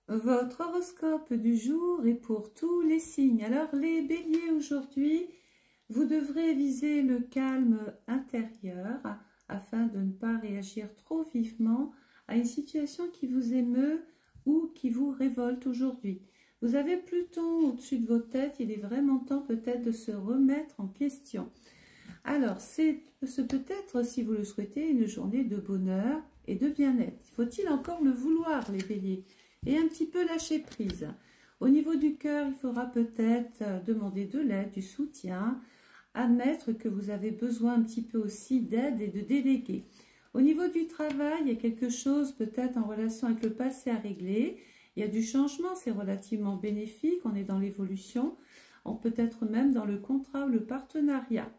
Votre horoscope du jour est pour tous les signes. Alors les béliers aujourd'hui, vous devrez viser le calme intérieur afin de ne pas réagir trop vivement à une situation qui vous émeut ou qui vous révolte aujourd'hui. Vous avez Pluton au-dessus de votre tête, il est vraiment temps peut-être de se remettre en question. Alors, ce peut être, si vous le souhaitez, une journée de bonheur et de bien-être. Faut-il encore le vouloir, les béliers? Et un petit peu lâcher prise. Au niveau du cœur, il faudra peut-être demander de l'aide, du soutien, admettre que vous avez besoin un petit peu aussi d'aide et de déléguer. Au niveau du travail, il y a quelque chose peut-être en relation avec le passé à régler. Il y a du changement, c'est relativement bénéfique, on est dans l'évolution, on peut être même dans le contrat ou le partenariat.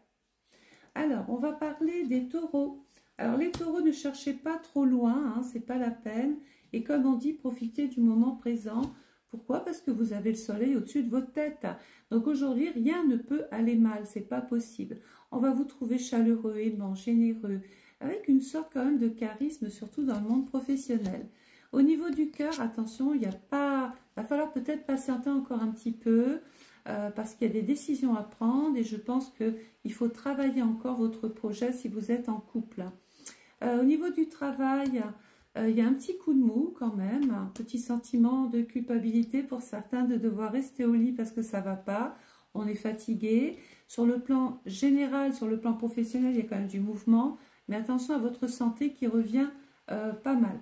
Alors, on va parler des taureaux. Alors, les taureaux, ne cherchez pas trop loin, hein, c'est pas la peine. Et comme on dit, profitez du moment présent. Pourquoi? Parce que vous avez le soleil au-dessus de votre tête. Donc aujourd'hui, rien ne peut aller mal, c'est pas possible. On va vous trouver chaleureux, aimant, généreux, avec une sorte quand même de charisme, surtout dans le monde professionnel. Au niveau du cœur, attention, il va falloir peut-être patienter encore un petit peu, parce qu'il y a des décisions à prendre et je pense qu'il faut travailler encore votre projet si vous êtes en couple. Au niveau du travail, il y a un petit coup de mou quand même, un petit sentiment de culpabilité pour certains de devoir rester au lit parce que ça ne va pas, on est fatigué. Sur le plan général, sur le plan professionnel, il y a quand même du mouvement, mais attention à votre santé qui revient pas mal.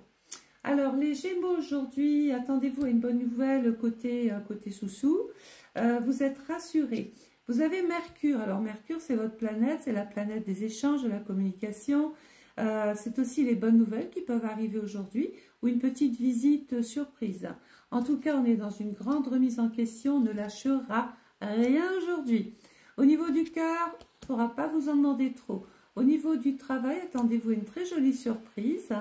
Alors les Gémeaux aujourd'hui, attendez-vous à une bonne nouvelle côté Soussou. Vous êtes rassurés. Vous avez Mercure. Alors Mercure, c'est votre planète, c'est la planète des échanges, de la communication. C'est aussi les bonnes nouvelles qui peuvent arriver aujourd'hui ou une petite visite surprise. En tout cas, on est dans une grande remise en question, on ne lâchera rien aujourd'hui. Au niveau du cœur, il ne faudra pas vous en demander trop. Au niveau du travail, attendez-vous une très jolie surprise.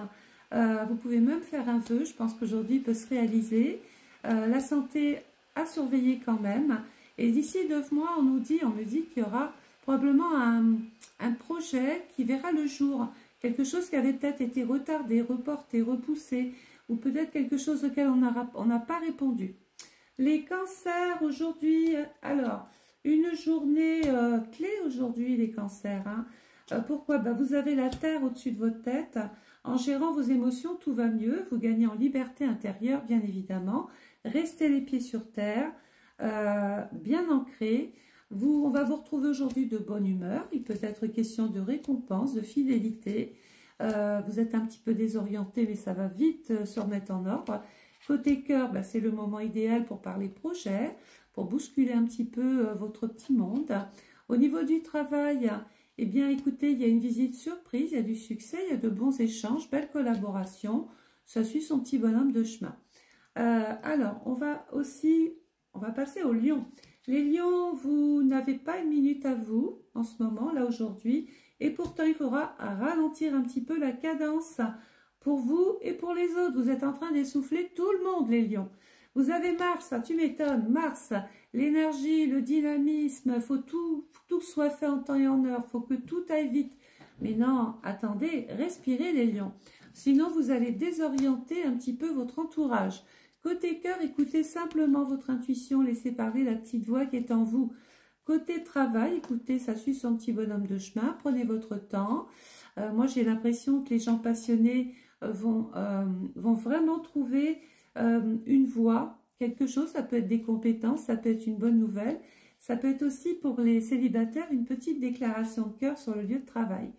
Vous pouvez même faire un vœu, je pense qu'aujourd'hui il peut se réaliser. La santé à surveiller quand même. Et d'ici 9 mois, on me dit qu'il y aura probablement un projet qui verra le jour. Quelque chose qui avait peut-être été retardé, reporté, repoussé, ou peut-être quelque chose auquel on n'a pas répondu. Les cancers aujourd'hui, alors, une journée clé aujourd'hui, les cancers. Hein. Pourquoi? Vous avez la terre au-dessus de votre tête. En gérant vos émotions, tout va mieux. Vous gagnez en liberté intérieure, bien évidemment. Restez les pieds sur terre, bien ancrés. On va vous retrouver aujourd'hui de bonne humeur. Il peut être question de récompense, de fidélité. Vous êtes un petit peu désorienté, mais ça va vite se remettre en ordre. Côté cœur, c'est le moment idéal pour parler projet, pour bousculer un petit peu votre petit monde. Au niveau du travail, eh bien, écoutez, il y a une visite surprise, il y a du succès, il y a de bons échanges, belle collaboration. Ça suit son petit bonhomme de chemin. Alors, on va passer aux lions. Les lions, vous n'avez pas une minute à vous en ce moment, là aujourd'hui. Et pourtant, il faudra ralentir un petit peu la cadence pour vous et pour les autres. Vous êtes en train d'essouffler tout le monde, les lions. Vous avez Mars, tu m'étonnes, Mars, l'énergie, le dynamisme, faut tout soit fait en temps et en heure, faut que tout aille vite. Mais non, attendez, respirez les lions. Sinon, vous allez désorienter un petit peu votre entourage. Côté cœur, écoutez simplement votre intuition, laissez parler la petite voix qui est en vous. Côté travail, écoutez, ça suit son petit bonhomme de chemin, prenez votre temps. Moi, j'ai l'impression que les gens passionnés vont vraiment trouver une voie, quelque chose, ça peut être des compétences, ça peut être une bonne nouvelle, ça peut être aussi pour les célibataires une petite déclaration de cœur sur le lieu de travail.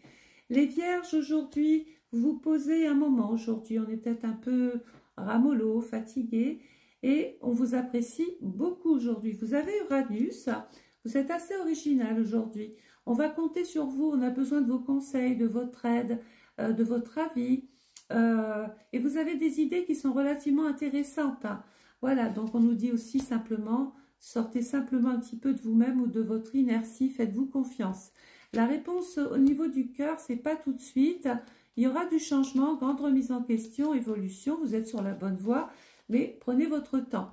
Les vierges, aujourd'hui, vous vous posez un moment, aujourd'hui, on est peut-être un peu ramollo, fatigué, et on vous apprécie beaucoup aujourd'hui. Vous avez Uranus, vous êtes assez original aujourd'hui. On va compter sur vous, on a besoin de vos conseils, de votre aide, de votre avis. Et vous avez des idées qui sont relativement intéressantes. Hein. Voilà, donc on nous dit aussi simplement, sortez simplement un petit peu de vous-même ou de votre inertie, faites-vous confiance. La réponse au niveau du cœur, c'est pas tout de suite. Il y aura du changement, grande remise en question, évolution, vous êtes sur la bonne voie, mais prenez votre temps.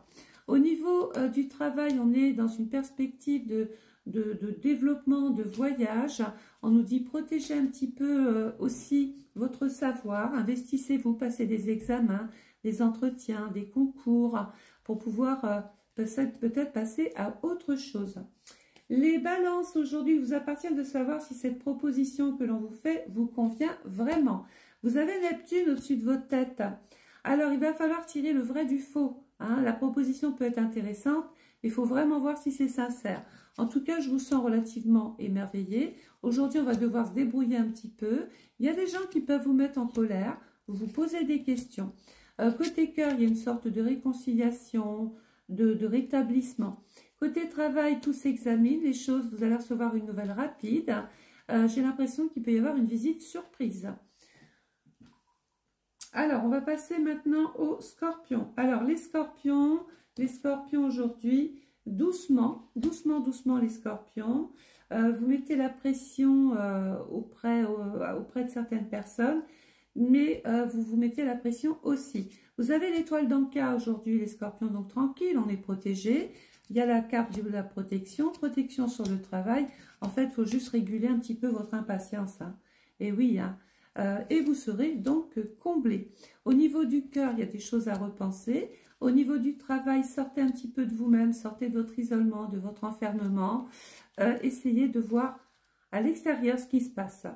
Au niveau du travail, on est dans une perspective de développement, de voyage. On nous dit protégez un petit peu aussi votre savoir, investissez-vous, passez des examens, des entretiens, des concours, pour pouvoir peut-être passer à autre chose. Les balances, aujourd'hui, il vous appartient de savoir si cette proposition que l'on vous fait vous convient vraiment. Vous avez Neptune au-dessus de votre tête. Alors, il va falloir tirer le vrai du faux. Hein. La proposition peut être intéressante, mais il faut vraiment voir si c'est sincère. En tout cas, je vous sens relativement émerveillé. Aujourd'hui, on va devoir se débrouiller un petit peu. Il y a des gens qui peuvent vous mettre en colère, vous posez des questions. Côté cœur, il y a une sorte de réconciliation, de rétablissement. Côté travail, tout s'examine, les choses, vous allez recevoir une nouvelle rapide. J'ai l'impression qu'il peut y avoir une visite surprise. Alors, on va passer maintenant aux scorpions. Alors, les scorpions aujourd'hui, doucement les scorpions. Vous mettez la pression auprès de certaines personnes, mais vous vous mettez la pression aussi. Vous avez l'étoile d'Anka aujourd'hui, les scorpions, donc tranquille, on est protégé. Il y a la carte de la protection sur le travail. En fait, il faut juste réguler un petit peu votre impatience. Hein. Et oui, hein. Et vous serez donc comblé. Au niveau du cœur, il y a des choses à repenser. Au niveau du travail, sortez un petit peu de vous-même, sortez de votre isolement, de votre enfermement. Essayez de voir à l'extérieur ce qui se passe.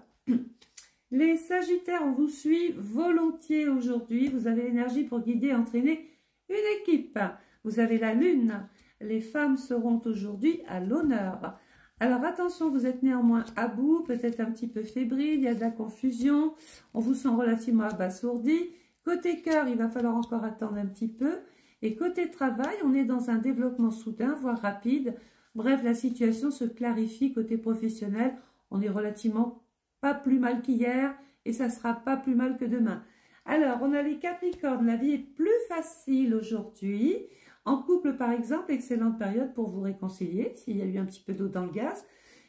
Les Sagittaires, on vous suit volontiers aujourd'hui. Vous avez l'énergie pour guider et entraîner une équipe. Vous avez la Lune. Les femmes seront aujourd'hui à l'honneur. Alors attention, vous êtes néanmoins à bout, peut-être un petit peu fébrile, il y a de la confusion, on vous sent relativement abasourdi. Côté cœur, il va falloir encore attendre un petit peu. Et côté travail, on est dans un développement soudain, voire rapide. Bref, la situation se clarifie côté professionnel. On est relativement pas plus mal qu'hier et ça sera pas plus mal que demain. Alors, on a les Capricornes, la vie est plus facile aujourd'hui. En couple, par exemple, excellente période pour vous réconcilier, s'il y a eu un petit peu d'eau dans le gaz.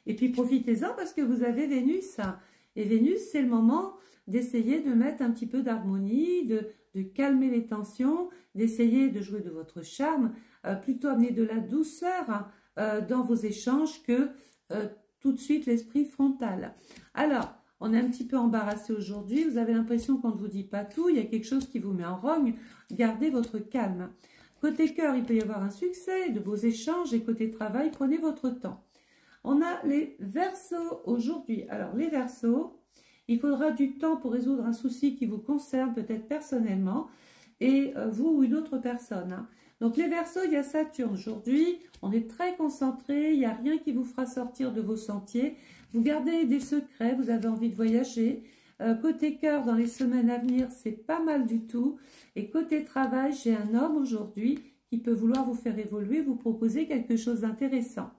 Et puis, profitez-en parce que vous avez Vénus. Et Vénus, c'est le moment d'essayer de mettre un petit peu d'harmonie, de calmer les tensions, d'essayer de jouer de votre charme, plutôt amener de la douceur dans vos échanges que tout de suite l'esprit frontal. Alors, on est un petit peu embarrassé aujourd'hui. Vous avez l'impression qu'on ne vous dit pas tout. Il y a quelque chose qui vous met en rogne. Gardez votre calme. Côté cœur, il peut y avoir un succès, de beaux échanges. Et côté travail, prenez votre temps. On a les Verseaux aujourd'hui. Alors, les Verseaux, il faudra du temps pour résoudre un souci qui vous concerne peut-être personnellement. Et vous ou une autre personne. Hein. Donc, les Verseaux, il y a Saturne aujourd'hui. On est très concentré. Il n'y a rien qui vous fera sortir de vos sentiers. Vous gardez des secrets. Vous avez envie de voyager. Côté cœur, dans les semaines à venir, c'est pas mal du tout. Et côté travail, j'ai un homme aujourd'hui qui peut vouloir vous faire évoluer, vous proposer quelque chose d'intéressant.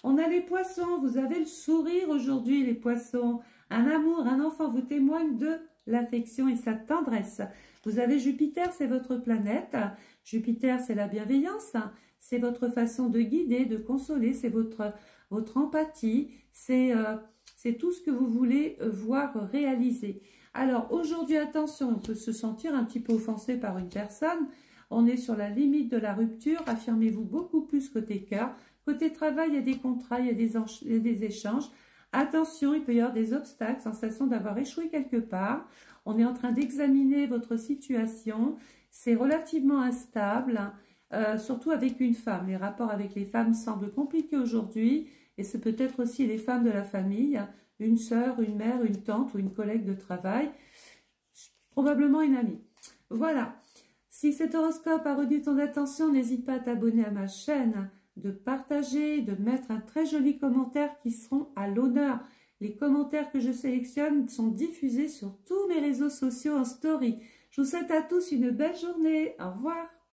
On a les poissons, vous avez le sourire aujourd'hui, les poissons. Un amour, un enfant vous témoigne de l'affection et sa tendresse. Vous avez Jupiter, c'est votre planète. Jupiter, c'est la bienveillance. C'est votre façon de guider, de consoler. C'est votre empathie. C'est tout ce que vous voulez voir réaliser. Alors aujourd'hui, attention, on peut se sentir un petit peu offensé par une personne. On est sur la limite de la rupture. Affirmez-vous beaucoup plus côté cœur. Côté travail, il y a des contrats, il y a des échanges. Attention, il peut y avoir des obstacles, sensation d'avoir échoué quelque part. On est en train d'examiner votre situation. C'est relativement instable, surtout avec une femme. Les rapports avec les femmes semblent compliqués aujourd'hui. Et c'est peut-être aussi les femmes de la famille, une sœur, une mère, une tante ou une collègue de travail, probablement une amie. Voilà. Si cet horoscope a retenu ton attention, n'hésite pas à t'abonner à ma chaîne, de partager, de mettre un très joli commentaire qui seront à l'honneur. Les commentaires que je sélectionne sont diffusés sur tous mes réseaux sociaux en story. Je vous souhaite à tous une belle journée. Au revoir.